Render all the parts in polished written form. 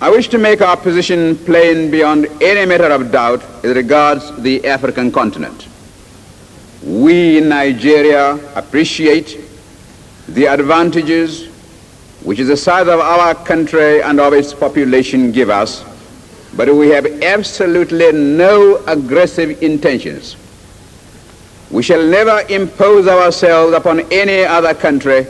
I wish to make our position plain beyond any matter of doubt as regards the African continent. We in Nigeria appreciate the advantages which the size of our country and of its population give us, but we have absolutely no aggressive intentions. We shall never impose ourselves upon any other country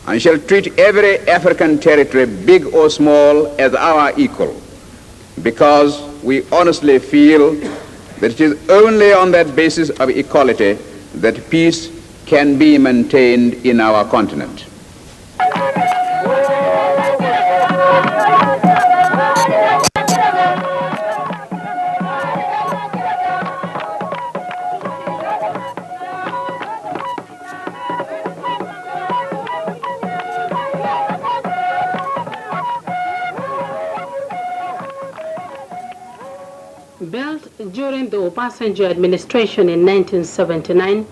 and shall treat every African territory, big or small, as our equal, because we honestly feel that it is only on that basis of equality that peace can be maintained in our continent. Built during the Obasanjo administration in 1979,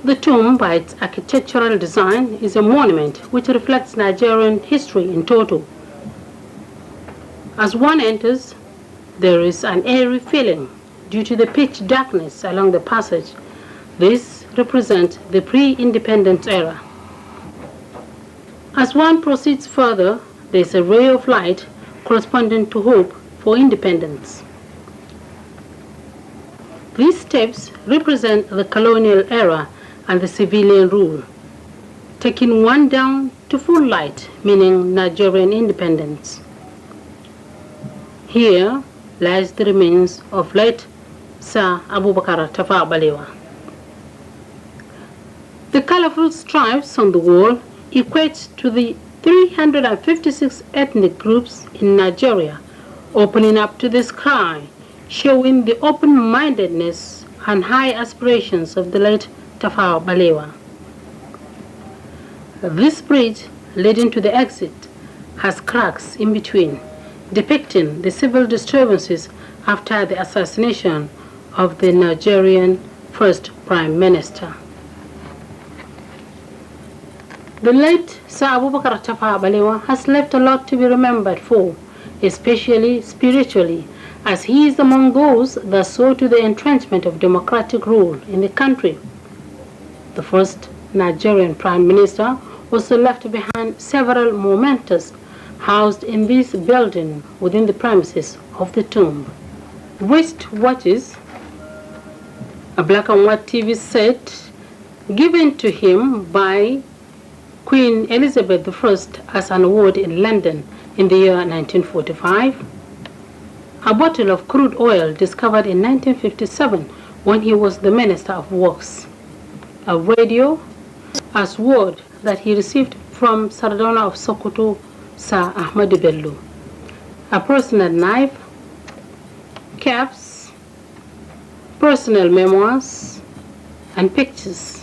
the tomb, by its architectural design, is a monument which reflects Nigerian history in total. As one enters, there is an eerie feeling due to the pitch darkness along the passage. This represents the pre-independence era. As one proceeds further, there is a ray of light corresponding to hope for independence. These steps represent the colonial era and the civilian rule, taking one down to full light, meaning Nigerian independence. Here lies the remains of late Sir Abubakar Tafawa Balewa. The colorful stripes on the wall equate to the 356 ethnic groups in Nigeria, opening up to the sky, showing the open-mindedness and high aspirations of the late Tafawa Balewa. This bridge leading to the exit has cracks in between, depicting the civil disturbances after the assassination of the Nigerian first Prime Minister. The late Sir Abubakar Tafawa Balewa has left a lot to be remembered for, especially spiritually, as he is among those that saw to the entrenchment of democratic rule in the country. The first Nigerian Prime Minister also left behind several mementos housed in this building within the premises of the tomb. Wristwatches, a black and white TV set given to him by Queen Elizabeth I as an award in London in the year 1945, a bottle of crude oil discovered in 1957 when he was the Minister of Works, a radio, a sword that he received from Sardauna of Sokoto, Sir Ahmadu Bello, a personal knife, caps, personal memoirs, and pictures.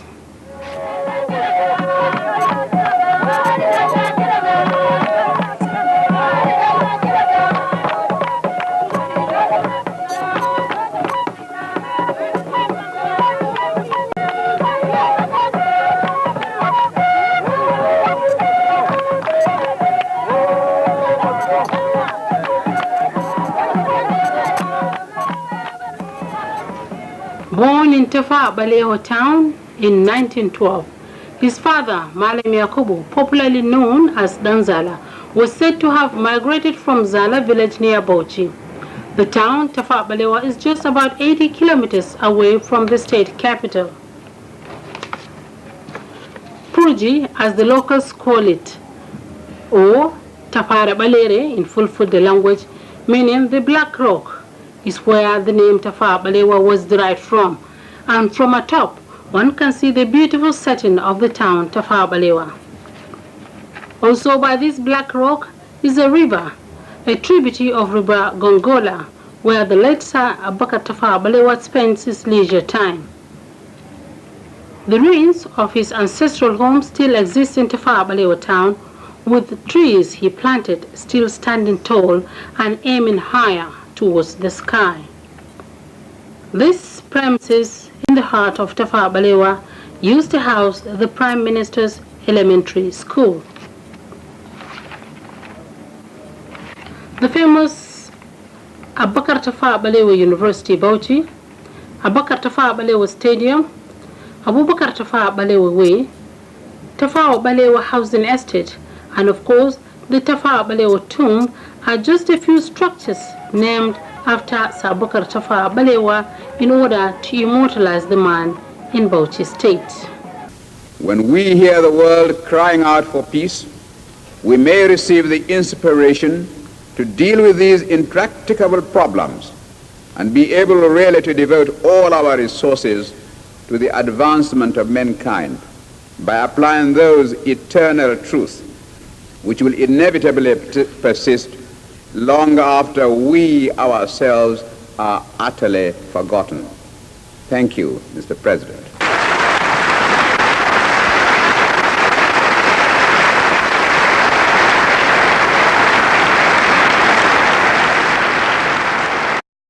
Born in Tafawa Balewa town in 1912, his father, Malam Yakubu, popularly known as Danzala, was said to have migrated from Zala village near Bauchi. The town, Tafawa Balewa, is just about 80 kilometers away from the state capital. Purji, as the locals call it, or Tafara Balere in Fulfulde language, meaning the Black Rock, is where the name Tafawa Balewa was derived from, and from atop one can see the beautiful setting of the town Tafawa Balewa. Also by this Black Rock is a river, a tributary of River Gongola, where the late Sir Abubakar Tafawa Balewa spends his leisure time. The ruins of his ancestral home still exist in Tafawa Balewa town, with the trees he planted still standing tall and aiming higher towards the sky. This premises in the heart of Tafawa Balewa used to house the Prime Minister's elementary school. The famous Abubakar Tafawa Balewa University, Bauchi, Abubakar Tafawa Balewa Stadium, Abubakar Tafawa Balewa Way, Tafawa Balewa Housing Estate, and of course the Tafawa Balewa Tomb are just a few structures named after Sir Abubakar Tafawa Balewa in order to immortalize the man in Bauchi State. When we hear the world crying out for peace, we may receive the inspiration to deal with these intractable problems and be able really to devote all our resources to the advancement of mankind by applying those eternal truths which will inevitably persist long after we ourselves are utterly forgotten. Thank you, Mr. President.